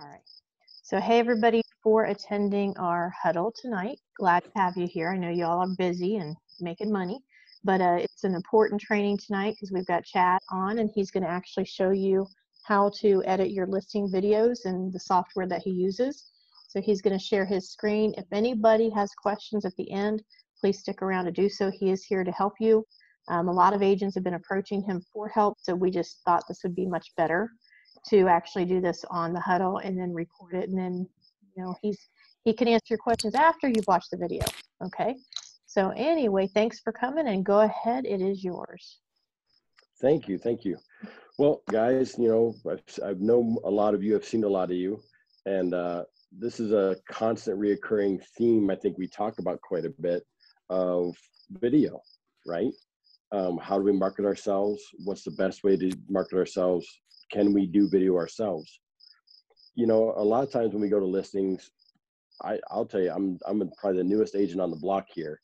All right. So, hey, everybody, for attending our huddle tonight. Glad to have you here. I know you all are busy and making money, but it's an important training tonight because we've got Chad on, and he's going to actually show you how to edit your listing videos and the software that he uses. So he's going to share his screen. If anybody has questions at the end, please stick around to do so. He is here to help you. A lot of agents have been approaching him for help, so we just thought this would be much better to actually do this on the huddle and then record it, and then he can answer your questions after you've watched the video. Okay, so anyway, thanks for coming, and go ahead, it is yours. Thank you. Well, guys, I've known a lot of you, I've seen a lot of you, and this is a constant reoccurring theme I think we talk about quite a bit of video, right? How do we market ourselves? What's the best way to market ourselves? Can we do video ourselves? A lot of times when we go to listings, I'll tell you, I'm probably the newest agent on the block here.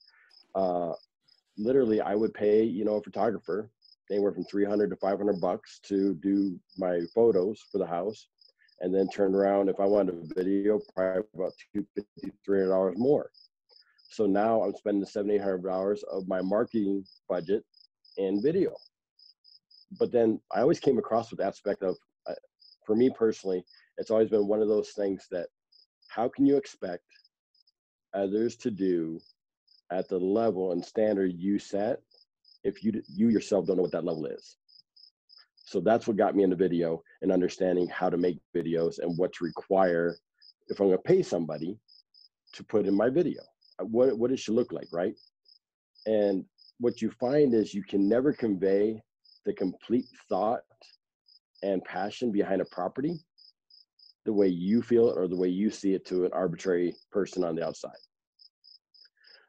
Literally, I would pay, a photographer anywhere from $300 to $500 to do my photos for the house, and then turn around if I wanted a video, probably about $250, $300 more. So now I'm spending $700, $800 of my marketing budget in video. But then I always came across with the aspect of, for me personally, it's always been one of those things that, how can you expect others to do at the level and standard you set if you yourself don't know what that level is? So that's what got me into video and understanding how to make videos and what to require if I'm going to pay somebody to put in my video. What it should look like, right? And what you find is you can never convey the complete thought and passion behind a property the way you feel it or the way you see it to an arbitrary person on the outside.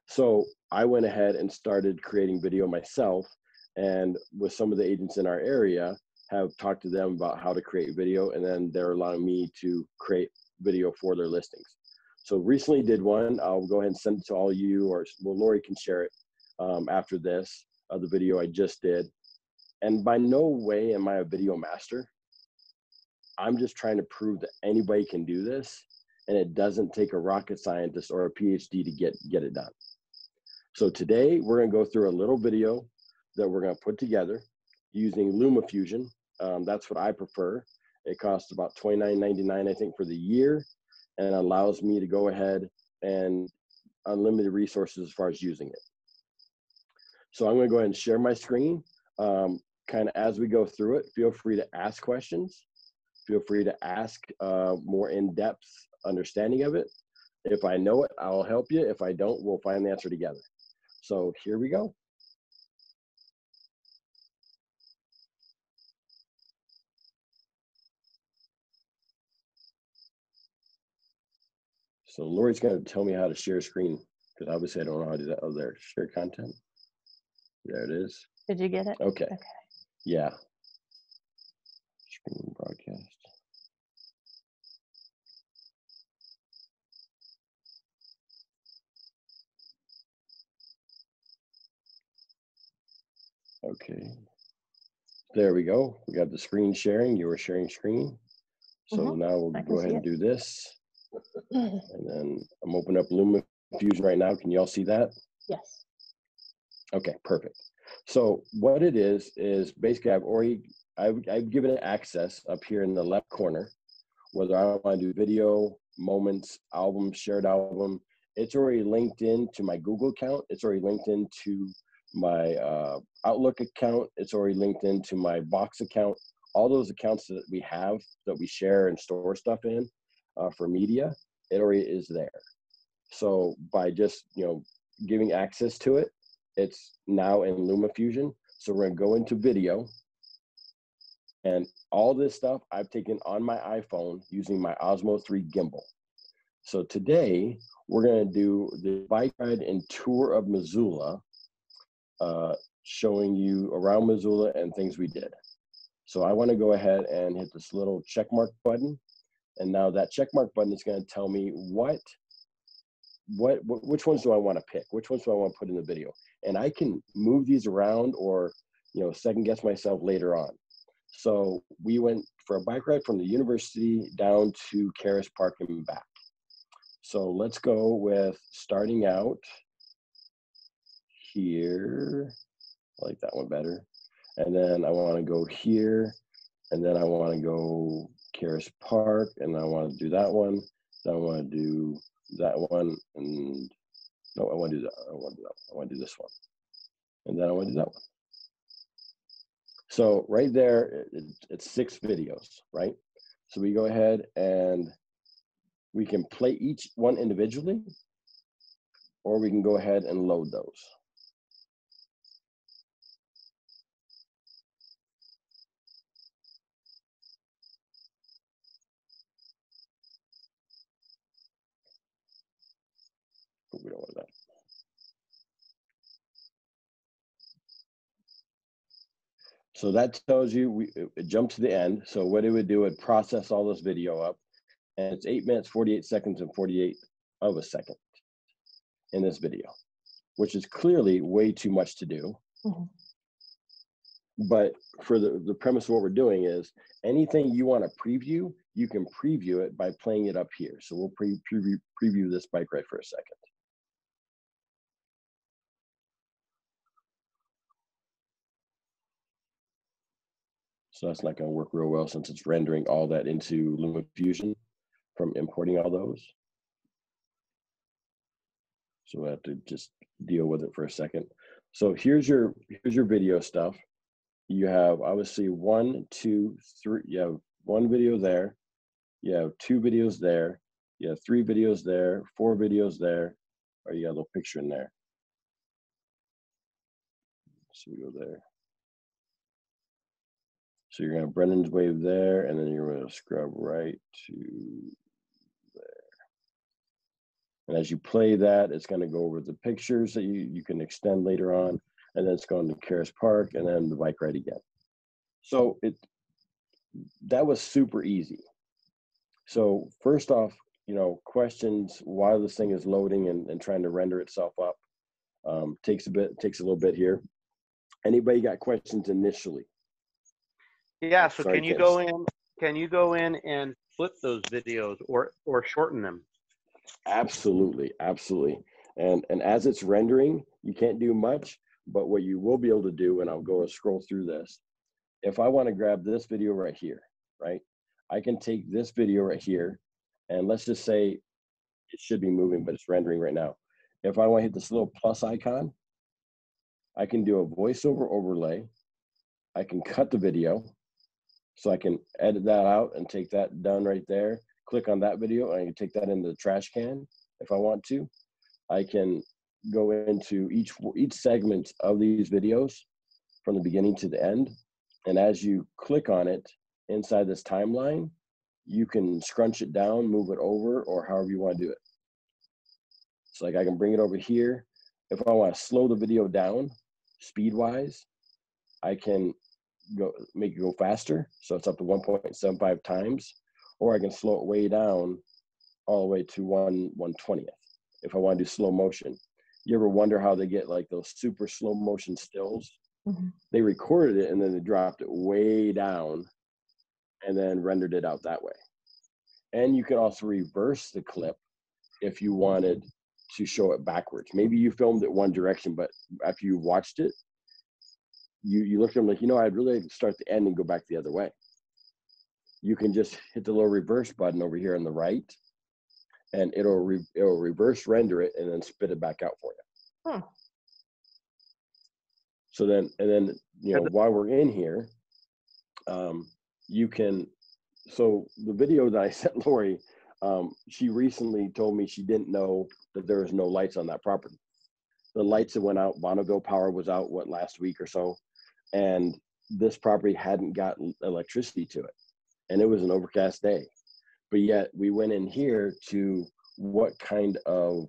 So I went ahead and started creating video myself, and with some of the agents in our area, have talked to them about how to create video, and then they're allowing me to create video for their listings. So recently did one. I'll go ahead and send it to all you, or Lori can share it after this, the video I just did. And by no way am I a video master. I'm just trying to prove that anybody can do this, and it doesn't take a rocket scientist or a PhD to get it done. So today we're going to go through a little video that we're going to put together using LumaFusion. That's what I prefer. It costs about $29.99, I think, for the year, and allows me to go ahead and unlimited resources as far as using it. So I'm going to go ahead and share my screen. Kind of as we go through it, feel free to ask questions. Feel free to ask more in-depth understanding of it. If I know it, I'll help you. If I don't, we'll find the answer together. So here we go. So Lori's going to tell me how to share screen, because obviously I don't know how to do that. Oh, there, share content. There it is. Did you get it? Okay. Yeah. Screen broadcast. Okay. There we go. We got the screen sharing. You were sharing screen. So now we'll go ahead and do this. And then I'm opening up LumaFusion right now. Can you all see that? Yes. Okay, perfect. So what it is basically I've given it access up here in the left corner, whether I want to do video, moments, album, shared album. It's already linked in to my Google account. It's already linked into my Outlook account. It's already linked into my Box account. All those accounts that we have that we share and store stuff in for media, it already is there. So by just giving access to it, it's now in LumaFusion. So we're going to go into video, and all this stuff I've taken on my iPhone using my Osmo 3 gimbal. So today we're going to do the bike ride and tour of Missoula, showing you around Missoula and things we did. So I want to go ahead and hit this little check mark button. And now that check mark button is going to tell me which ones do I want to pick? Which ones do I want to put in the video? And I can move these around or, second guess myself later on. So we went for a bike ride from the university down to Caris Park and back. So let's go with starting out here. I like that one better. And then I want to go here, and then I want to go Caris Park, and I want to do that one. Then I want to do that one, and no, I want to do that. I want to do that. I want to do this one, and then I want to do that one. So right there, it's 6 videos, right? So we go ahead and we can play each one individually, or we can go ahead and load those. But we don't want that. So that tells you it jumped to the end. So what it would do, it process all this video up, and it's 8 minutes, 48 seconds, and 48 of a second in this video, which is clearly way too much to do. Mm-hmm. But for the premise of what we're doing is anything you want to preview, you can preview it by playing it up here. So we'll preview this bike ride for a second. So that's not going to work real well since it's rendering all that into LumaFusion from importing all those. So we'll have to just deal with it for a second. So here's your video stuff. You have obviously 1, 2, 3. You have 1 video there. You have 2 videos there. You have 3 videos there, 4 videos there. Or you got a little picture in there. So we go there. So you're going to Brennan's wave there, and then you're going to scrub right to there. And as you play that, it's going to go over the pictures that you can extend later on, and then it's going to Caris Park, and then the bike ride again. So that was super easy. So first off, questions while this thing is loading and trying to render itself up takes a little bit here. Anybody got questions initially? Yeah, so can you go in and flip those videos or shorten them? Absolutely. And as it's rendering, you can't do much, but what you will be able to do, and I'll go and scroll through this. If I want to grab this video right here, right? I can take this video right here, and let's just say it should be moving, but it's rendering right now. If I want to hit this little plus icon, I can do a voiceover overlay. I can cut the video. So I can edit that out and take that done right there. Click on that video, and I can take that into the trash can if I want to. I can go into each segment of these videos from the beginning to the end. And as you click on it inside this timeline, you can scrunch it down, move it over, or however you want to do it. So like I can bring it over here. If I want to slow the video down speed-wise, I can make it go faster, so it's up to 1.75 times, or I can slow it way down all the way to 1/120th if I want to do slow motion. You ever wonder how they get like those super slow motion stills? Mm-hmm. They recorded it and then they dropped it way down and then rendered it out that way. And you can also reverse the clip if you wanted to show it backwards. Maybe you filmed it one direction, but after you watched it, you look at them like, I'd really like to start the end and go back the other way. You can just hit the little reverse button over here on the right, and it'll reverse render it and then spit it back out for you. Huh. So then while we're in here, you can. So the video that I sent Lori, she recently told me she didn't know that there was no lights on that property. The lights that went out, Bonneville Power was out last week or so, and this property hadn't got electricity to it, and it was an overcast day. But yet we went in here to what kind of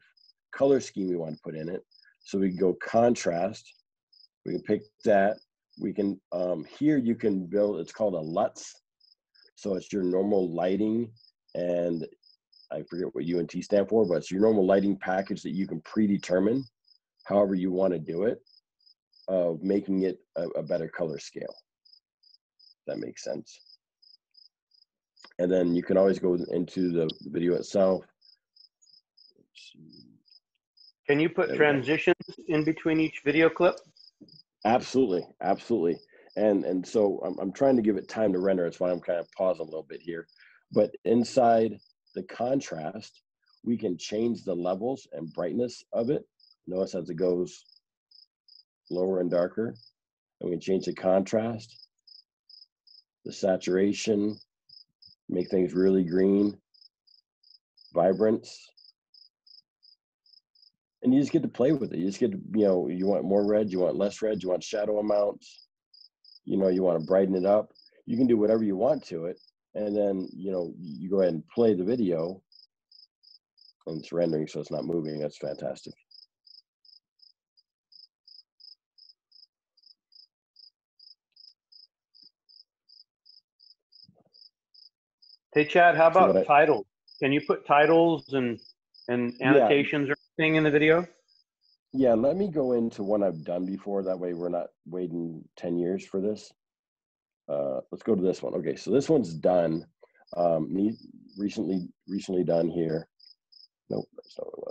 color scheme we want to put in it. So we can go contrast. We can pick that. We can here you can build. It's called a LUTs. So it's your normal lighting, and I forget what UNT stand for, but it's your normal lighting package that you can predetermine however you want to do it, of making it a better color scale. That makes sense. And then you can always go into the video itself. Can you put transitions in between each video clip? Absolutely, absolutely. And so I'm trying to give it time to render. That's why I'm kind of pausing a little bit here. But inside the contrast, we can change the levels and brightness of it. Notice as it goes lower and darker. And we can change the contrast, the saturation, make things really green, vibrance. And you just get to play with it. You just get to, you know, you want more red, you want less red, you want shadow amounts, you know, you want to brighten it up. You can do whatever you want to it. And then, you know, you go ahead and play the video and it's rendering, so it's not moving. That's fantastic. Hey, Chad, how about titles? Can you put titles and annotations or anything in the video? Yeah, let me go into one I've done before. That way we're not waiting 10 years for this. Let's go to this one. Okay, so this one's done. Recently done here. Nope, that's not what I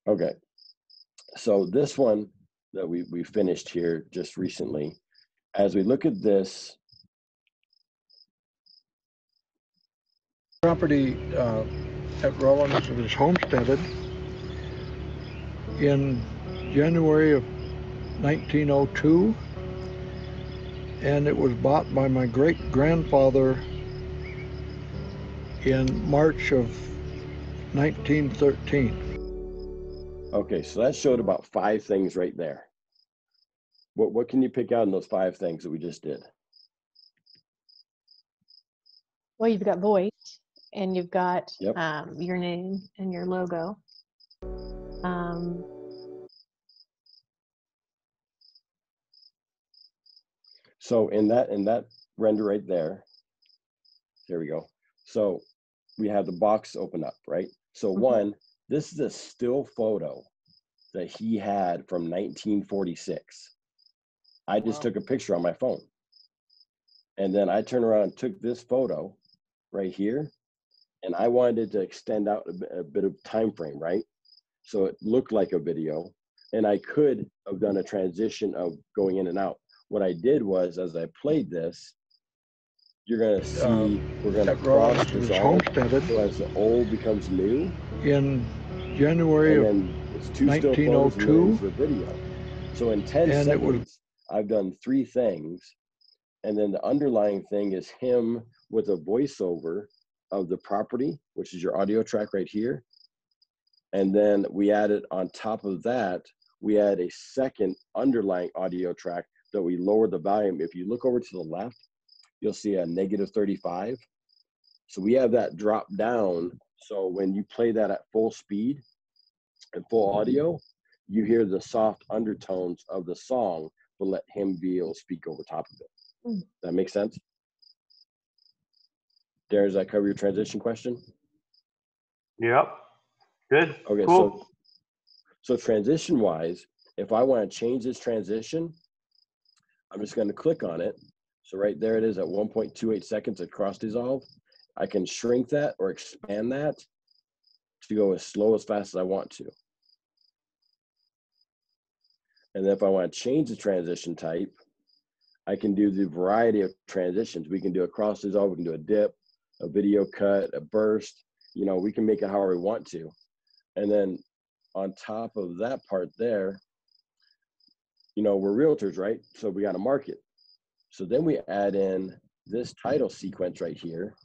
wanted. Okay, so this one that we finished here just recently, as we look at this. Property at Rollins was homesteaded in January of 1902, and it was bought by my great-grandfather in March of 1913. Okay, so that showed about 5 things right there. What can you pick out in those 5 things that we just did? Well, you've got voice, and you've got your name and your logo. So in that render right there we go. So we have the box open up, right? So one, this is a still photo that he had from 1946. I just took a picture on my phone. And then I turned around and took this photo right here, and I wanted to extend out a bit of time frame, right? So it looked like a video, and I could have done a transition of going in and out. What I did was, as I played this, you're gonna see we're gonna cross dissolve. So as the old becomes new. In January of 1902 for video. So in 10 seconds, I've done 3 things. And then the underlying thing is him with a voiceover of the property, which is your audio track right here. And then we added on top of that, we add a second underlying audio track that we lowered the volume. If you look over to the left, you'll see a -35. So we have that drop down. So when you play that at full speed and full audio, you hear the soft undertones of the song, but let him be able to speak over top of it. That makes sense? Darren, does that cover your transition question? Yep. Good. Okay, cool. So transition wise, if I want to change this transition, I'm just going to click on it. So right there it is at 1.28 seconds at cross dissolve. I can shrink that or expand that to go as slow as fast as I want to. And then if I want to change the transition type, I can do the variety of transitions. We can do a cross dissolve, we can do a dip, a video cut, a burst. You know, we can make it however we want to. And then on top of that part there, you know, we're realtors, right? So we got to market. So then we add in this title sequence right here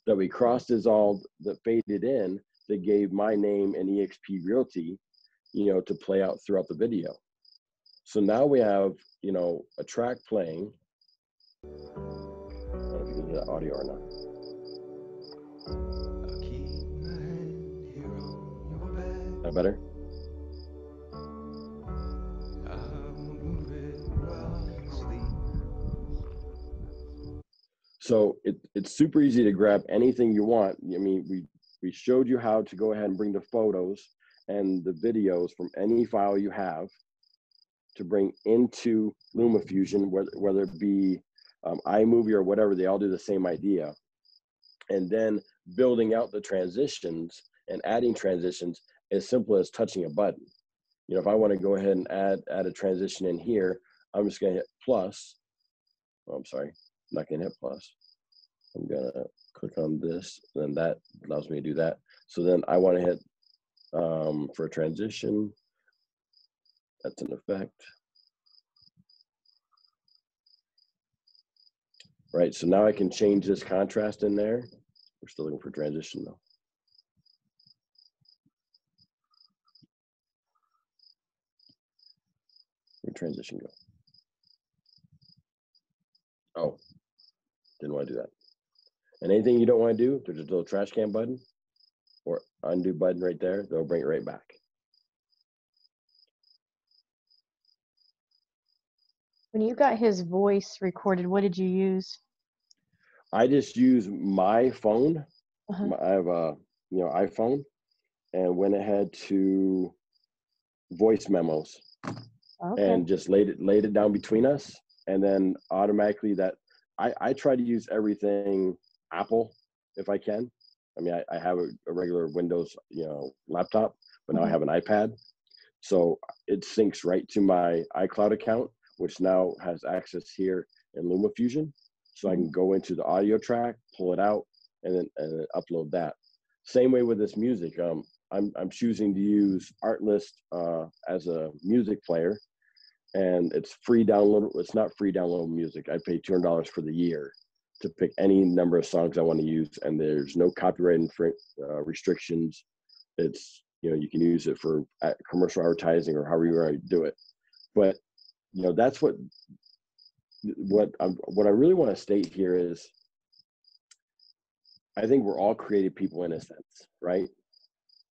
that we cross dissolved, that faded in, that gave my name and EXP Realty, you know, to play out throughout the video. So now we have, you know, a track playing. I don't know if you can hear that audio or not. Is that better? So it's super easy to grab anything you want. I mean, we showed you how to go ahead and bring the photos and the videos from any file you have. to bring into LumaFusion, whether it be iMovie or whatever, they all do the same idea. And then building out the transitions and adding transitions as simple as touching a button. You know, if I want to go ahead and add a transition in here, I'm just going to hit plus. Oh, I'm sorry, I'm not going to hit plus. I'm going to click on this, and that allows me to do that. So then I want to hit for a transition. That's an effect. Right, so now I can change this contrast in there. We're still looking for transition though. Where'd transition go? Oh, didn't want to do that. And anything you don't want to do, there's a little trash can button or undo button right there. They'll bring it right back. When you got his voice recorded, what did you use? I just use my phone. I have a iPhone, and went ahead to voice memos, and just laid it down between us, and then automatically that I try to use everything Apple if I can. I mean, I have a regular Windows laptop, but now I have an iPad, so it syncs right to my iCloud account, which now has access here in LumaFusion. So I can go into the audio track, pull it out, and then upload that. Same way with this music. I'm choosing to use Artlist as a music player, and it's free download. It's not free download music. I pay $200 for the year to pick any number of songs I want to use, and there's no copyright restrictions. It's you can use it for commercial advertising or however you want to do it. But that's what I really want to state here is, I think we're all creative people in a sense, right?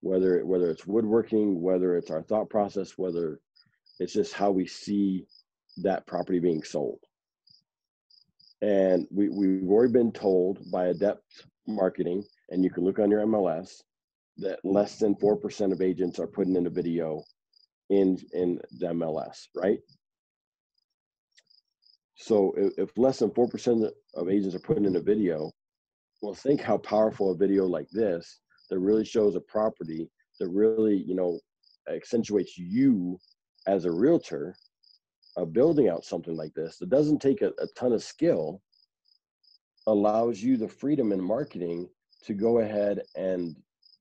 Whether it's woodworking, whether it's our thought process, whether it's just how we see that property being sold. And we've already been told by adept marketing, and you can look on your MLS, that less than 4% of agents are putting in a video in the MLS, right? So if less than 4% of agents are putting in a video, well, think how powerful a video like this that really shows a property, that really, accentuates you as a realtor building out something like this, that doesn't take a ton of skill, allows you the freedom in marketing to go ahead and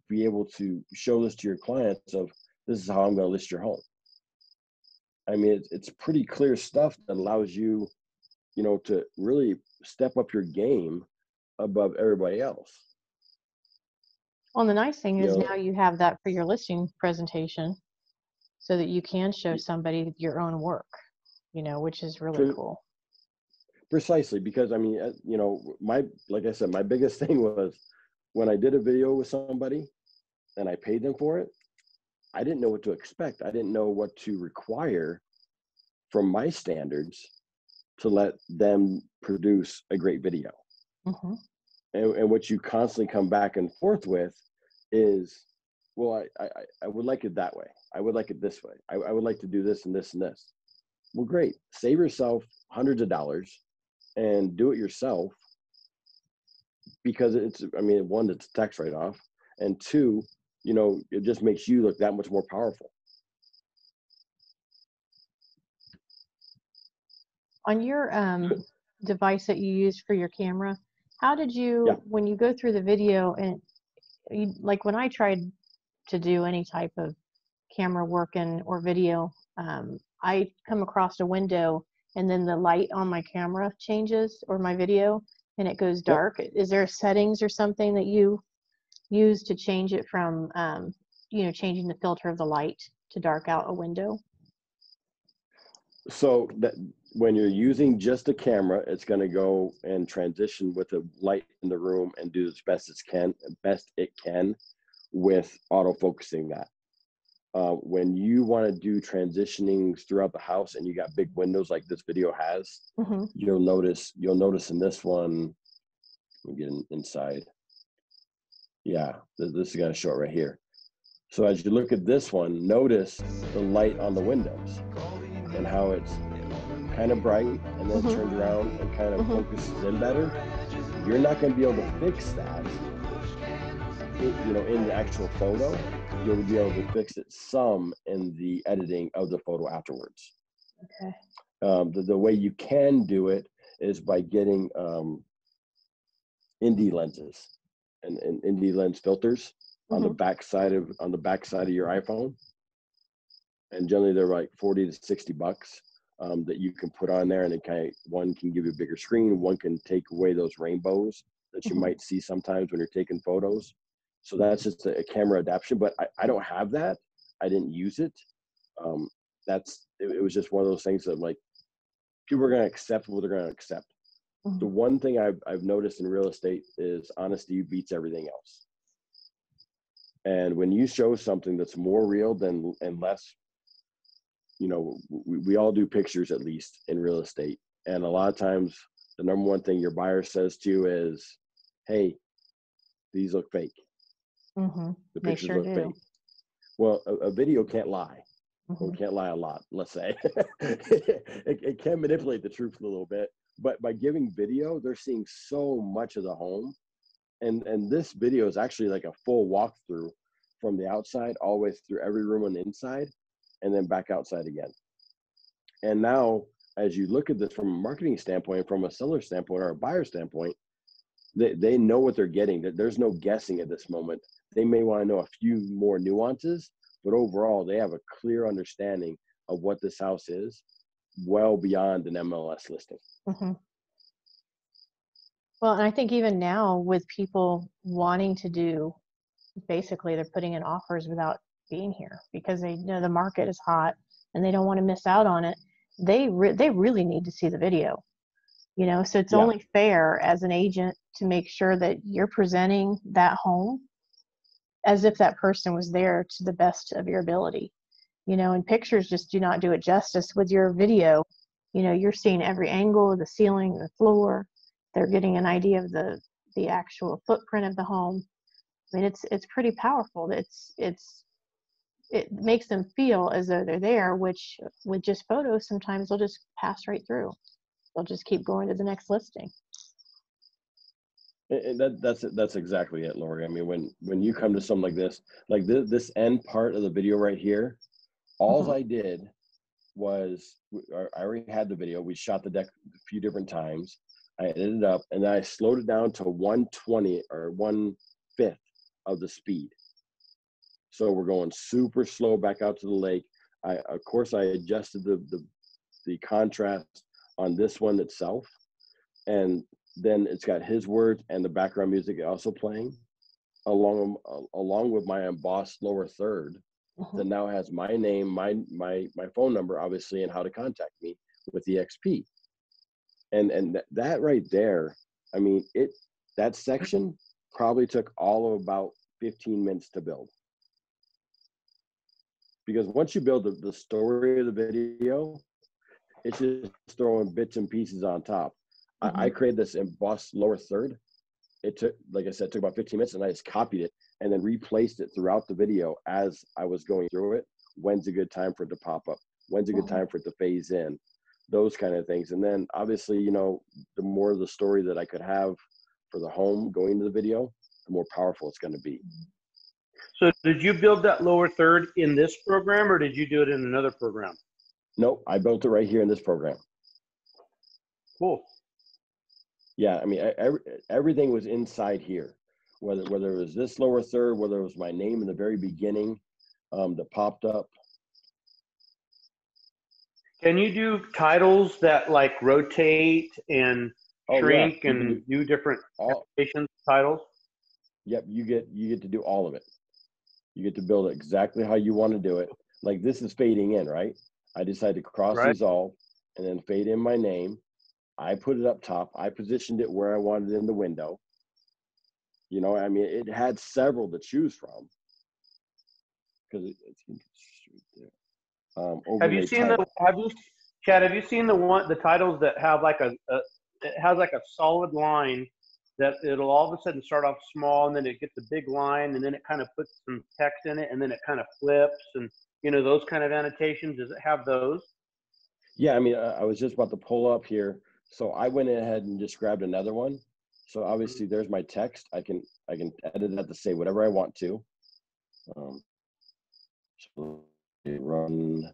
be able to show this to your clients of, this is how I'm going to list your home. I mean, it's pretty clear stuff that allows you, to really step up your game above everybody else. Well, the nice thing is now you have that for your listing presentation, so that you can show somebody your own work, which is really cool. Precisely, because I mean, like I said, my biggest thing was when I did a video with somebody and I paid them for it, I didn't know what to expect. I didn't know what to require from my standards to let them produce a great video. And what you constantly come back and forth with is, well, I would like it that way. I would like it this way. I would like to do this and this and this. Well, great. Save yourself hundreds of dollars and do it yourself, because one, it's a tax write-off, and two, it just makes you look that much more powerful. On your device that you use for your camera, how did you, when you go through the video, and like when I tried to do any type of camera work or video, I come across a window and then the light on my camera changes, or my video, and it goes dark. Is there settings or something that you use to change it from, changing the filter of the light to dark out a window? So that when you're using just a camera, it's going to go and transition with the light in the room and do as best it can with auto focusing that. When you want to do transitioning throughout the house and you got big windows like this video has, you'll notice in this one, let me get inside. Yeah, this is going to show it right here. So as you look at this one, notice the light on the windows. and how it's kind of bright and then turns around and kind of focuses in better, you're not going to be able to fix that, in the actual photo. You'll be able to fix it some in the editing of the photo afterwards. Okay. The way you can do it is by getting ND lenses and ND lens filters on the back side of your iPhone, and generally they're like $40 to $60 that you can put on there, and one can give you a bigger screen, one can take away those rainbows that you might see sometimes when you're taking photos. So that's just a camera adaptation, but I don't have that. I didn't use it. It was just one of those things that, like, people are going to accept what they're going to accept. The one thing I've noticed in real estate is honesty beats everything else. And when you show something that's more real and less, we all do pictures, at least in real estate. And a lot of times the number one thing your buyer says to you is, hey, these look fake. The pictures look fake. Well, a video can't lie. Well, it can't lie a lot, let's say. it can manipulate the truth a little bit, but by giving video, they're seeing so much of the home. And this video is actually like a full walkthrough from the outside all the way through every room on the inside, and then back outside again. And now, as you look at this from a marketing standpoint, from a seller standpoint, or a buyer standpoint, they know what they're getting. There's no guessing at this moment. They may want to know a few more nuances, but overall, they have a clear understanding of what this house is, well beyond an MLS listing. Well, and I think even now with people wanting to do, basically they're putting in offers without being here because they know the market is hot and they don't want to miss out on it. They really need to see the video, so it's only fair as an agent to make sure that you're presenting that home as if that person was there to the best of your ability, and pictures just do not do it justice. With your video, you're seeing every angle of the ceiling, the floor. They're getting an idea of the actual footprint of the home. I mean, it's pretty powerful. It makes them feel as though they're there, which with just photos, sometimes they'll just pass right through. They'll just keep going to the next listing. And that's exactly it, Lori. I mean, when you come to something like this end part of the video right here, all I did was, I already had the video. We shot the deck a few different times. I edited it up, and then I slowed it down to 1/20 or 1/5 of the speed. So we're going super slow back out to the lake. Of course, I adjusted the contrast on this one itself, and then it's got his words and the background music also playing, along with my embossed lower third that now has my name, my phone number, obviously, and how to contact me with EXP. And that right there, I mean, that section probably took all of about 15 minutes to build. Because once you build the story of the video, it's just throwing bits and pieces on top. I created this embossed lower third. It took, like I said, took about 15 minutes, and I just copied it and then replaced it throughout the video as I was going through it. When's a good time for it to pop up? When's a good time for it to phase in? Those kind of things. And then obviously, the more of the story that I could have for the home going into the video, the more powerful it's going to be. So did you build that lower third in this program, or did you do it in another program? Nope, I built it right here in this program. Cool. Yeah, I mean, everything was inside here. Whether it was this lower third, whether it was my name in the very beginning that popped up. Can you do titles that like rotate and shrink and do different applications titles? Yep, you get to do all of it. You get to build it exactly how you want to do it. Like this is fading in, right? I decided to cross resolve and then fade in my name. I put it up top. I positioned it where I wanted it in the window. I mean, it had several to choose from. Because it's right there. Have you seen Chad, have you seen the titles that have like it has like a solid line that it'll all of a sudden start off small and then it gets a big line and then it kind of puts some text in it and then it kind of flips and those kind of annotations? Does it have those? Yeah, I mean, I was just about to pull up here. So I went ahead and just grabbed another one. So obviously there's my text. I can edit that to say whatever I want to. So run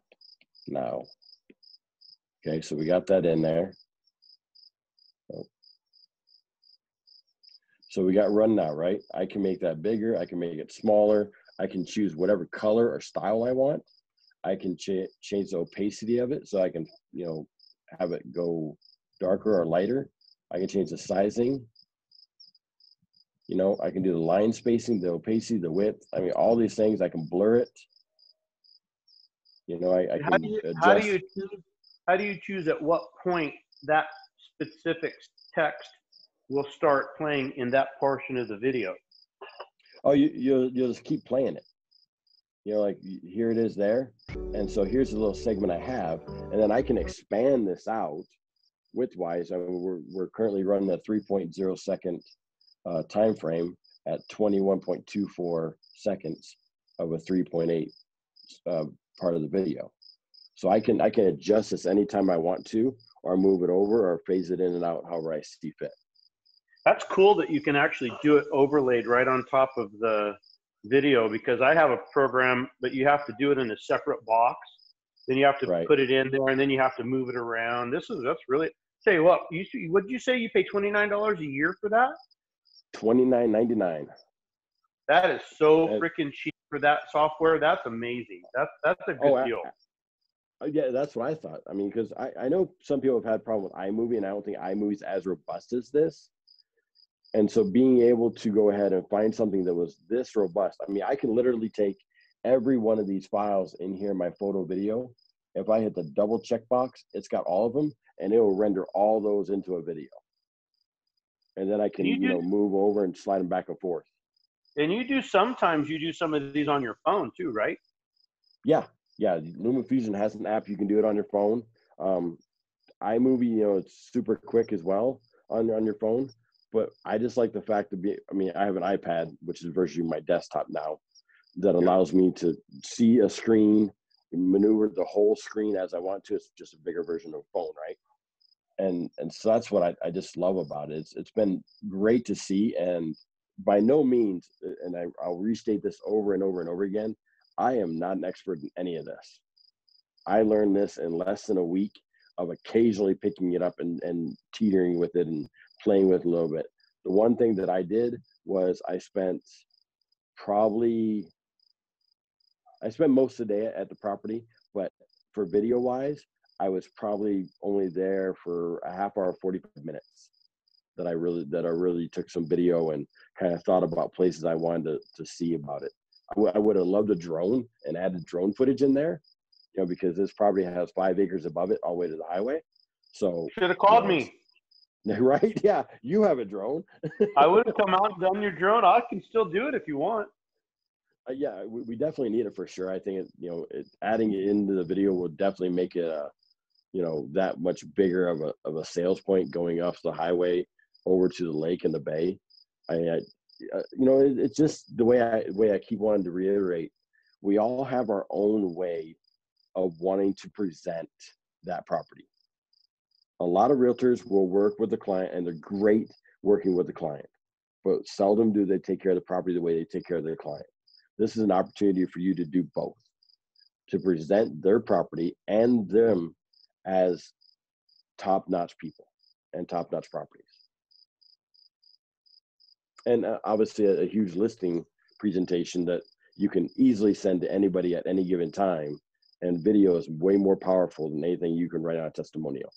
now. Okay, so we got that in there. So we got run now, right? I can make that bigger. I can make it smaller. I can choose whatever color or style I want. I can change the opacity of it, so I can, you know, have it go darker or lighter. I can change the sizing. You know, I can do the line spacing, the opacity, the width. I mean, all these things. I can blur it. You know, I How can do you adjust. how do you choose at what point that specific text will start playing in that portion of the video? Oh, you'll just keep playing it. You know, like here it is there. And so here's a little segment I have, and then I can expand this out widthwise. I mean, we're currently running a 3.0 second time frame at 21.24 seconds of a 3.8 part of the video. So I can adjust this anytime I want to, or move it over, or phase it in and out however I see fit. That's cool that you can actually do it overlaid right on top of the video, because I have a program, but you have to do it in a separate box. Then you have to put it in there, and then you have to move it around. That's really, tell you what, what did you say you pay $29 a year for that? $29.99. That is so freaking cheap for that software. That's amazing. That's a good deal. Yeah, that's what I thought. I mean, because I know some people have had problem with iMovie, and I don't think iMovie's as robust as this. And so being able to go ahead and find something that was this robust, I mean, I can literally take every one of these files in here, my photo video. If I hit the double check box, it's got all of them, and it will render all those into a video. And then I can, you know, move over and slide them back and forth. And sometimes you do some of these on your phone too, right? Yeah. LumaFusion has an app. You can do it on your phone. iMovie, you know, it's super quick as well on your phone. But I just like the fact I mean, I have an iPad, which is virtually my desktop now, that allows me to see a screen, maneuver the whole screen as I want to. It's just a bigger version of a phone, right? And so that's what I just love about it. It's been great to see, and by no means, and I'll restate this over and over and over again, I am not an expert in any of this. I learned this in less than a week of occasionally picking it up and teetering with it and playing with it a little bit. The one thing that I did was I spent most of the day at the property, but for video wise, I was probably only there for a half hour, 45 minutes that I really took some video and kind of thought about places I wanted to see about it. I would have loved a drone and added drone footage in there, you know, because this property has 5 acres above it all the way to the highway. So should have called me. Right? Yeah, you have a drone. I would have come out and done your drone. I can still do it if you want. Yeah, we definitely need it for sure. I think adding it into the video will definitely make it that much bigger of a sales point going off the highway over to the lake and the bay. It's just the way I keep wanting to reiterate. We all have our own way of wanting to present that property. A lot of realtors will work with the client, and they're great working with the client, but seldom do they take care of the property the way they take care of their client. This is an opportunity for you to do both, to present their property and them as top-notch people and top-notch properties. And obviously a huge listing presentation that you can easily send to anybody at any given time. And video is way more powerful than anything you can write on a testimonial.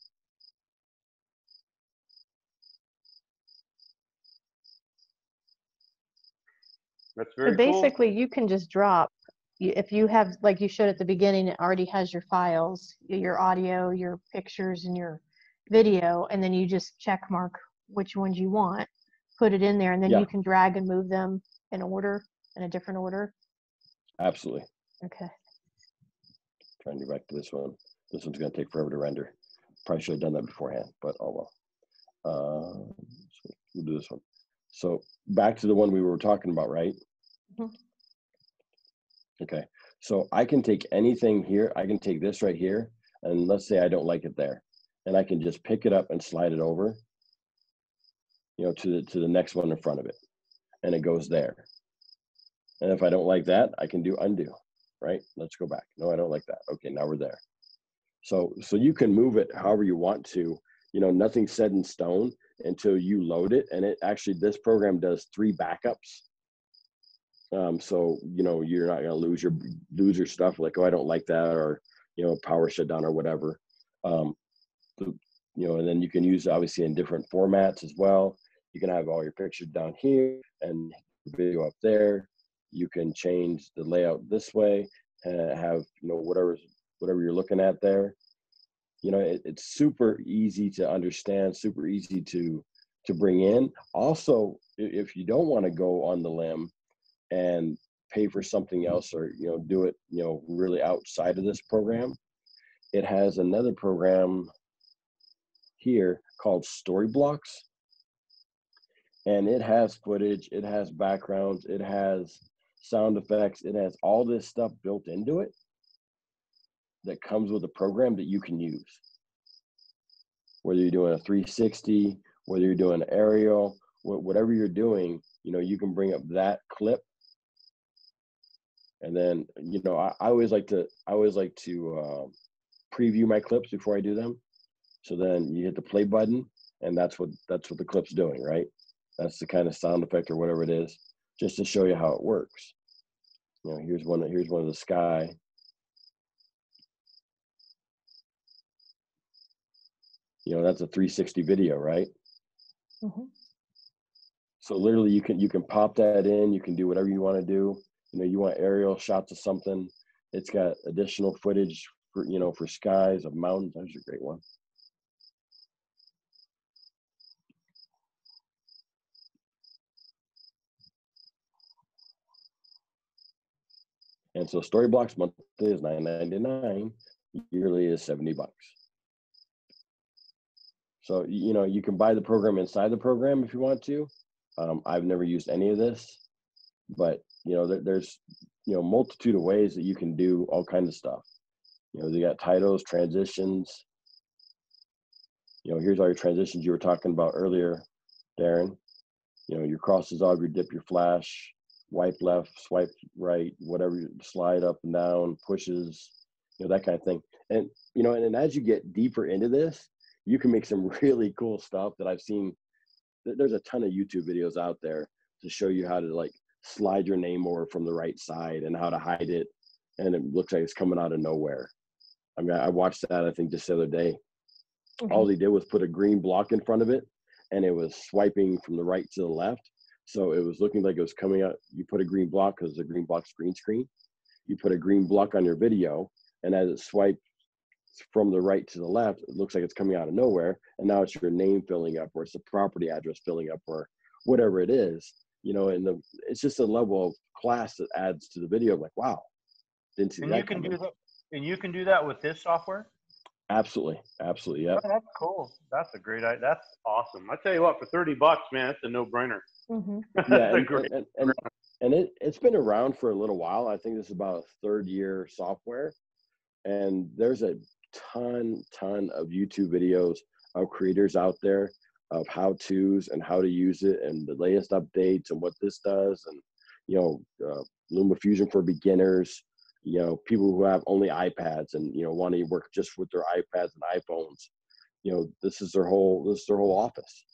That's very So basically, you can just drop, if you have, like you showed at the beginning, it already has your files, your audio, your pictures, and your video, and then you just check mark which ones you want, put it in there, and then you can drag and move them in a different order. Absolutely. Okay. Trying to get back to this one. This one's going to take forever to render. Probably should have done that beforehand, but oh well. So we'll do this one. So back to the one we were talking about, right? Mm-hmm. Okay. So I can take anything here. I can take this right here. And let's say I don't like it there, and I can just pick it up and slide it over, to the next one in front of it, and it goes there. And if I don't like that, I can do undo, right? Let's go back. No, I don't like that. Okay, now we're there. So you can move it however you want to. Nothing's set in stone until you load it. And this program does 3 backups. So you're not gonna lose your stuff, like, oh, I don't like that, or power shutdown or whatever. And then you can use obviously in different formats as well. You can have all your pictures down here and video up there. You can change the layout this way and have whatever you're looking at there. It's super easy to understand, super easy to bring in. Also, if you don't want to go on the limb and pay for something else, or do it really outside of this program, it has another program here called Storyblocks, and it has footage, it has backgrounds, it has sound effects, it has all this stuff built into it that comes with a program that you can use. Whether you're doing a 360, whether you're doing aerial, whatever you're doing, you can bring up that clip. And then, I always like to preview my clips before I do them. So then you hit the play button, and that's what the clip's doing, right? That's the kind of sound effect or whatever it is, just to show you how it works. Here's one of the sky. That's a 360 video, right? Mm-hmm. So literally you can pop that in, you can do whatever you want to do. You want aerial shots of something. It's got additional footage for skies of mountains. That's a great one. And so Storyblocks monthly is $9.99, yearly is $70. So you can buy the program inside the program if you want to. I've never used any of this, but there's multitude of ways that you can do all kinds of stuff. They got titles, transitions. Here's all your transitions you were talking about earlier, Darren. Your cross dissolve, your dip, your flash, wipe left, swipe right, whatever, slide up and down, pushes, that kind of thing. And and as you get deeper into this, you can make some really cool stuff that I've seen. There's a ton of YouTube videos out there to show you how to slide your name over from the right side and how to hide it, and it looks like it's coming out of nowhere. I mean, I watched that, I think, just the other day. Mm-hmm. All he did was put a green block in front of it, and it was swiping from the right to the left. So it was looking like it was coming out. You put a green block because the green block's green screen. You put a green block on your video, and as it swipes from the right to the left, it looks like it's coming out of nowhere. And now it's your name filling up, or it's the property address filling up, or whatever it is. And it's just a level of class that adds to the video. Like, wow, didn't see that. You can do that. And you can do that with this software? Absolutely. Yep. Oh, that's cool. That's a great idea. That's awesome. I tell you what, for $30, man, it's a no-brainer. Mm-hmm. Yeah, and it's been around for a little while. I think this is about a 3rd year software, and there's a ton of YouTube videos of creators out there of how-tos and how to use it and the latest updates and what this does, and LumaFusion for beginners. People who have only iPads and want to work just with their iPads and iPhones. This is their whole office.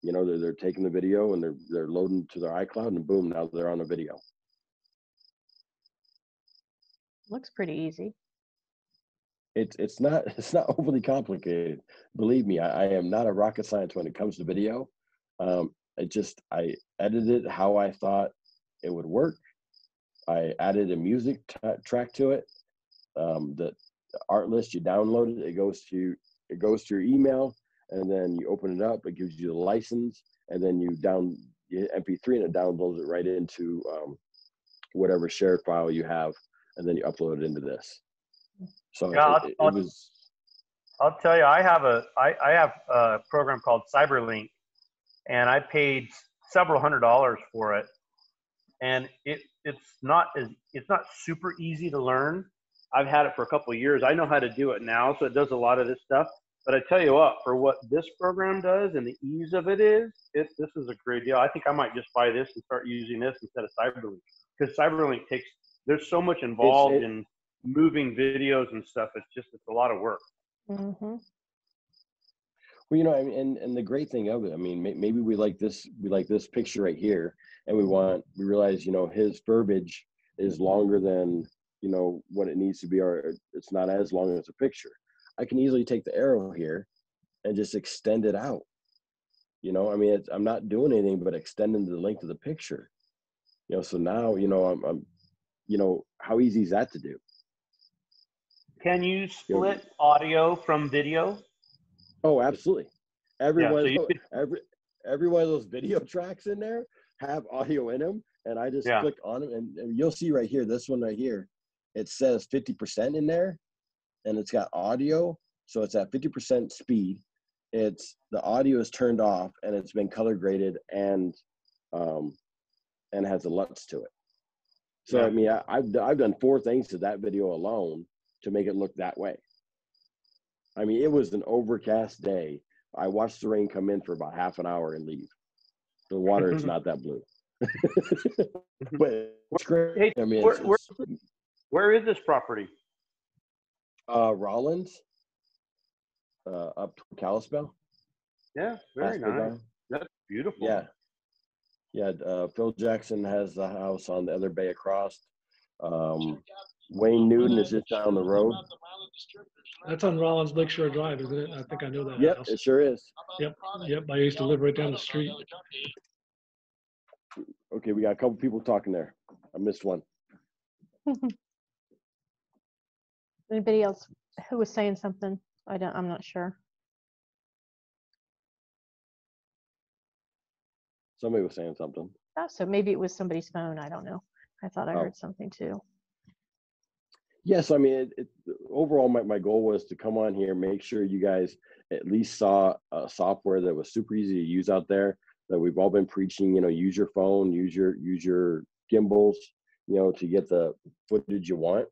They're taking the video and they're loading to their iCloud, and boom, now they're on a video. Looks pretty easy. It's not overly complicated. Believe me, I am not a rocket science when it comes to video. I edited how I thought it would work. I added a music track to it. The art list, you download it. It goes to your email, and then you open it up. It gives you the license, and then you hit MP3, and it downloads it right into whatever shared file you have, and then you upload it into this. So yeah, it was. I'll tell you, I have a program called CyberLink, and I paid several $100s for it, and it's not super easy to learn. I've had it for a couple of years. I know how to do it now, so it does a lot of this stuff. But I tell you what, for what this program does and the ease of it is, this is a great deal. I think I might just buy this and start using this instead of CyberLink, because CyberLink there's so much involved in moving videos and stuff. It's a lot of work. Mm-hmm. Well, you know, I mean, and the great thing of it, I mean, maybe we like this picture right here, and we realize, you know, his verbiage is longer than, you know, what it needs to be, or it's not as long as a picture. I can easily take the arrow here and just extend it out. You know, I mean, I'm not doing anything but extending the length of the picture. You know, so now, you know, I'm you know, how easy is that to do? Can you split audio from video? Oh, absolutely. Every Yeah, one, so every one of those video tracks in there have audio in them, and I just click on them, and you'll see right here, this one right here, it says 50% in there, and it's got audio, so it's at 50% speed. The audio is turned off, and it's been color graded, and has a LUTs to it. So I mean, I've done 4 things to that video alone to make it look that way. I mean, it was an overcast day. I watched the rain come in for about half an hour and leave. The water is not that blue. But it's great. Hey, I mean, where is this property? Rollins, up to Kalispell. Yeah, very nice. That's beautiful. Yeah. Yeah, Phil Jackson has the house on the other bay across. Wayne Newton is just down the road. That's on Rollins Lakeshore Drive, isn't it? I think I know that Yep, house. it sure is. Yep. I used to live right down the street. Okay, we got a couple people talking there. I missed one. Anybody else who was saying something? I'm not sure. Somebody was saying something. Oh, so maybe it was somebody's phone. I don't know. I thought I heard something too. Yes, I mean, overall, my goal was to come on here, make sure you guys at least saw a software that was super easy to use out there, that we've all been preaching, you know, use your phone, use your gimbals, you know, to get the footage you want,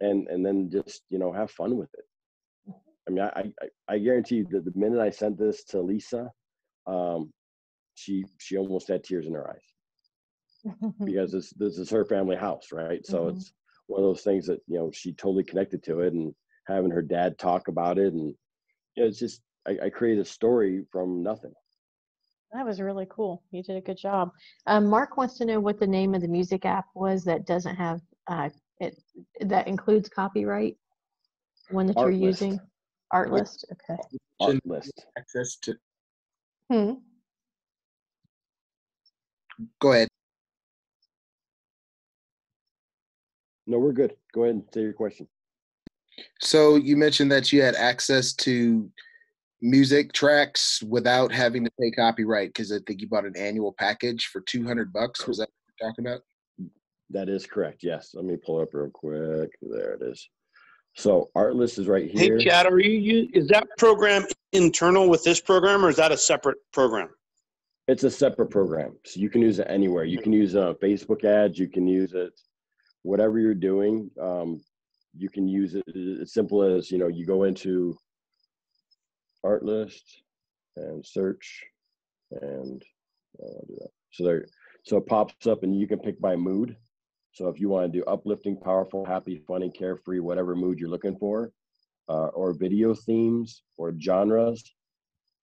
and then just, you know, have fun with it. I mean, I guarantee you that the minute I sent this to Lisa, she almost had tears in her eyes, because this is her family house, right? So it's one of those things that, you know, she totally connected to it, and having her dad talk about it, and you know, it's just I created a story from nothing. That was really cool. You did a good job. Mark wants to know what the name of the music app was that doesn't have that includes copyright. One that you're using. Artlist. Okay. Artlist. Access to. Go ahead. No, we're good. Go ahead and say your question. So you mentioned that you had access to music tracks without having to pay copyright, because I think you bought an annual package for $200. Was that what you're talking about? That is correct. Yes. Let me pull it up real quick. There it is. So Artlist is right here. Hey, Chad, is that program internal with this program, or is that a separate program? It's a separate program, so you can use it anywhere. You can use Facebook ads. You can use it, whatever you're doing. You can use it as simple as, you know, you go into Artlist and search, and I'll do that. So it pops up, and you can pick by mood. So if you want to do uplifting, powerful, happy, funny, carefree, whatever mood you're looking for, or video themes, or genres,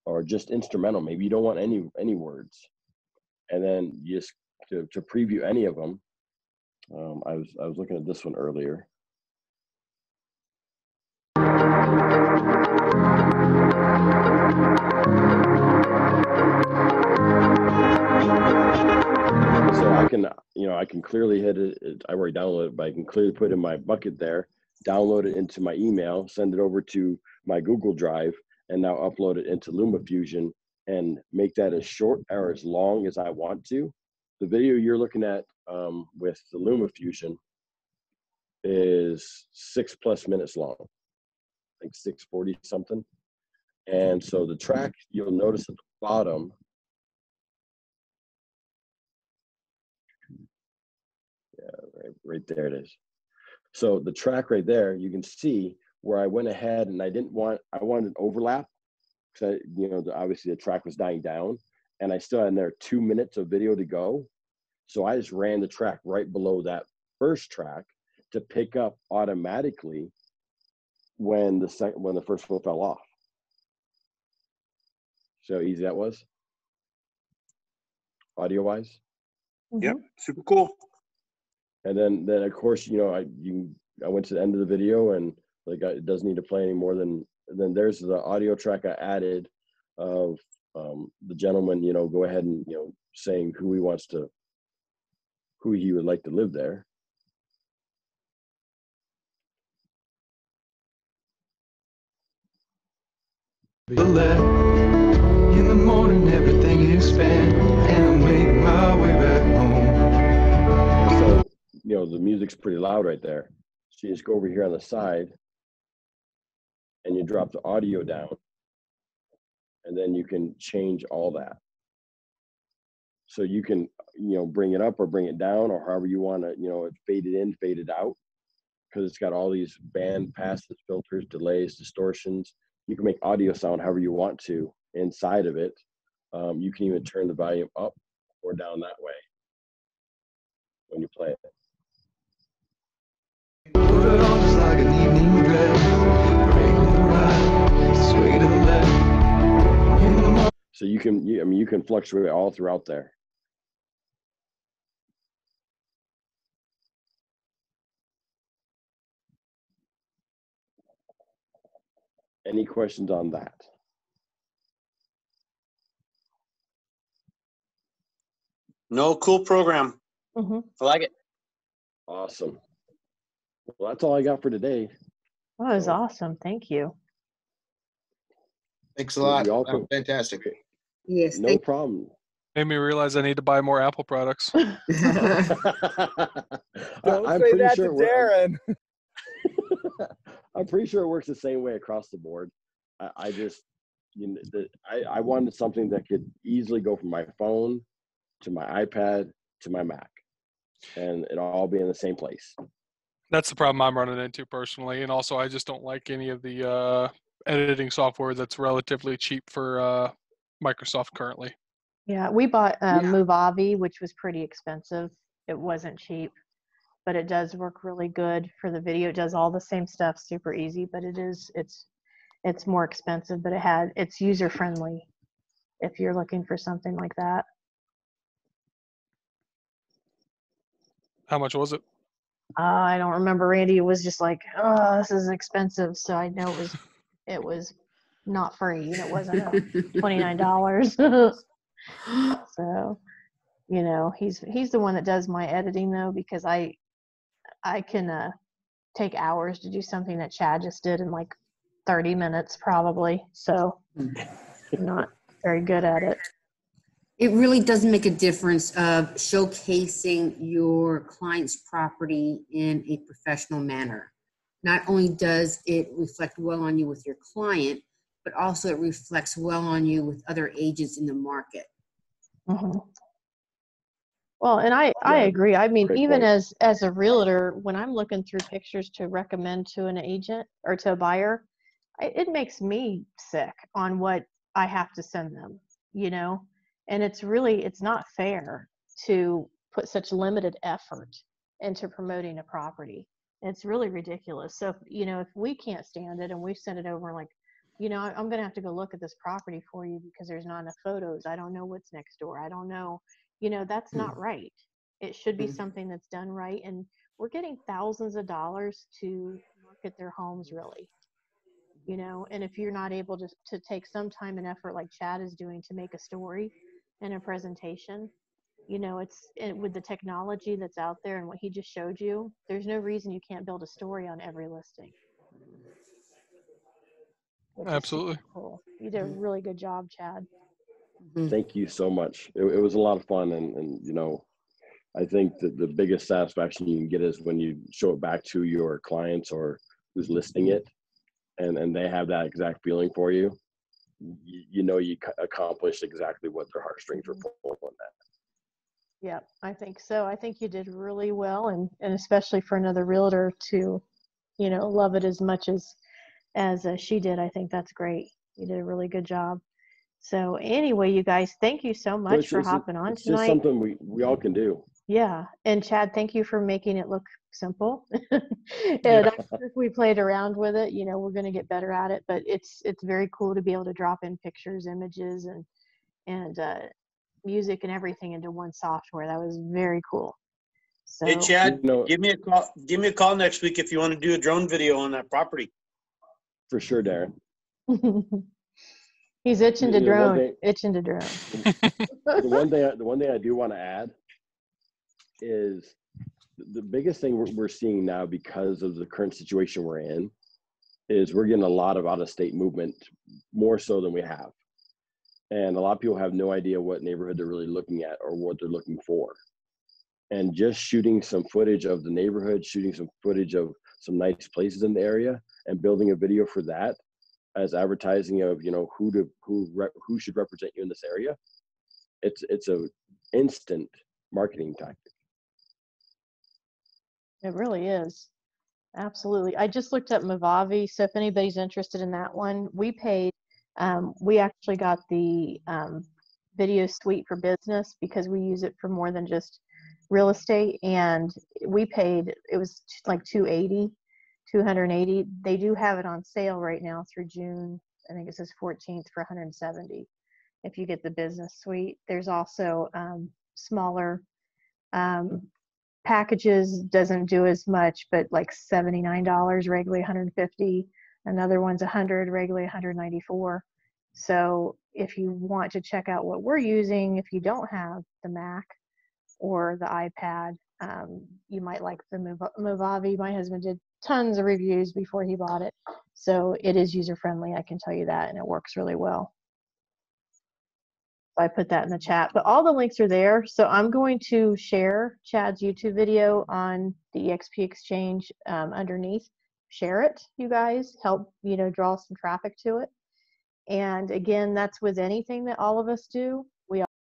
or just instrumental. Maybe you don't want any words, and then just to preview any of them. I was looking at this one earlier. So I can clearly hit it. I already downloaded it, but I can clearly put it in my bucket there, download it into my email, send it over to my Google Drive, and now upload it into LumaFusion and make that as short or as long as I want to. The video you're looking at with the LumaFusion is 6+ minutes long, like 6:40 something. And so the track, you'll notice at the bottom, right there it is. So the track right there, you can see where I went ahead and I wanted an overlap because obviously the track was dying down, and I still had in there 2 minutes of video to go. So I just ran the track right below that first track to pick up automatically when the first one fell off. See how easy that was, audio wise. Yep, super cool. And then of course, I went to the end of the video, and like it doesn't need to play any more than then. There's the audio track I added of the gentleman, go ahead and saying who he would like to live there. In the morning, everything is spent, and I make my way back home. So, the music's pretty loud right there. So you just go over here on the side and you drop the audio down, and then you can change all that. So you can, bring it up or bring it down, or however you want to, fade it in, fade it out, because it's got all these band passes, filters, delays, distortions. You can make audio sound however you want to inside of it. You can even turn the volume up or down that way when you play it. Put it on just like an evening dress, break the right, sway to the left. In the morning. So you can fluctuate all throughout there. Any questions on that? No, cool program. Mm-hmm. I like it. Awesome. Well, that's all I got for today. That was awesome. Thank you. Thanks a lot. Y'all Fantastic. Yes. No problem. Made me realize I need to buy more Apple products. Don't say that to Darren. I'm pretty sure it works the same way across the board. I just, I wanted something that could easily go from my phone to my iPad to my Mac, and it all be in the same place. That's the problem I'm running into personally, and also I just don't like any of the editing software that's relatively cheap for Microsoft currently. Yeah, we bought Movavi, which was pretty expensive. It wasn't cheap, but it does work really good for the video. It does all the same stuff, super easy, but it's more expensive, but it's user friendly if you're looking for something like that. How much was it? I don't remember, Randy. It was just like, oh, this is expensive. So I know it was not free, and it wasn't $29. So, he's the one that does my editing though, because I can take hours to do something that Chad just did in like 30 minutes probably. So I'm not very good at it. It really does make a difference of showcasing your client's property in a professional manner. Not only does it reflect well on you with your client, but also it reflects well on you with other agents in the market. Mm-hmm. Well, and I agree. I mean, even as a realtor, when I'm looking through pictures to recommend to an agent or to a buyer, it makes me sick on what I have to send them, and it's not fair to put such limited effort into promoting a property. It's really ridiculous. So, if we can't stand it and we send it over like, I'm going to have to go look at this property for you because there's not enough photos. I don't know what's next door. I don't know. That's not right. It should be something that's done right. And we're getting thousands of dollars to market their homes, really. And if you're not able to take some time and effort like Chad is doing to make a story and a presentation, with the technology that's out there and what he just showed you, there's no reason you can't build a story on every listing. Absolutely. Cool. You did a really good job, Chad. Thank you so much. It was a lot of fun, and I think that the biggest satisfaction you can get is when you show it back to your clients or who's listing it, and they have that exact feeling for you. You accomplished exactly what their heartstrings were pulling on that. Yeah, I think so. I think you did really well, and especially for another realtor to, love it as much as she did. I think that's great. You did a really good job. So anyway, you guys, thank you so So much for hopping on it's just tonight. something we all can do. Yeah, and Chad, thank you for making it look simple. And Yeah. I'm sure if we played around with it, we're going to get better at it. But it's very cool to be able to drop in pictures, images, and music and everything into one software. That was very cool. Hey, So Chad, give me a call. Give me a call next week if you want to do a drone video on that property. For sure, Darren. he's itching to You know, one drone, thing- itching to drone. The one thing I do want to add is the biggest thing we're seeing now, because of the current situation we're in, is we're getting a lot of out-of-state movement, more so than we have. And a lot of people have no idea what neighborhood they're really looking at or what they're looking for. And just shooting some footage of the neighborhood, shooting some footage of some nice places in the area, and building a video for that as advertising of who should represent you in this area. It's a instant marketing tactic. It really is. Absolutely. I just looked up Movavi, so if anybody's interested in that one, we paid. We actually got the video suite for business because we use it for more than just real estate, and we paid. It was like 280. They do have it on sale right now through June. I think it says 14th for 170. If you get the business suite, there's also smaller packages, doesn't do as much, but like $79, regularly 150. Another one's 100, regularly 194. So if you want to check out what we're using, if you don't have the Mac or the iPad, you might like the Movavi. My husband did tons of reviews before he bought it. So it is user friendly, I can tell you that, and it works really well. I put that in the chat, but all the links are there. So I'm going to share Chad's YouTube video on the EXP Exchange underneath. Share it, you guys. Help, draw some traffic to it. And again, that's with anything that all of us do.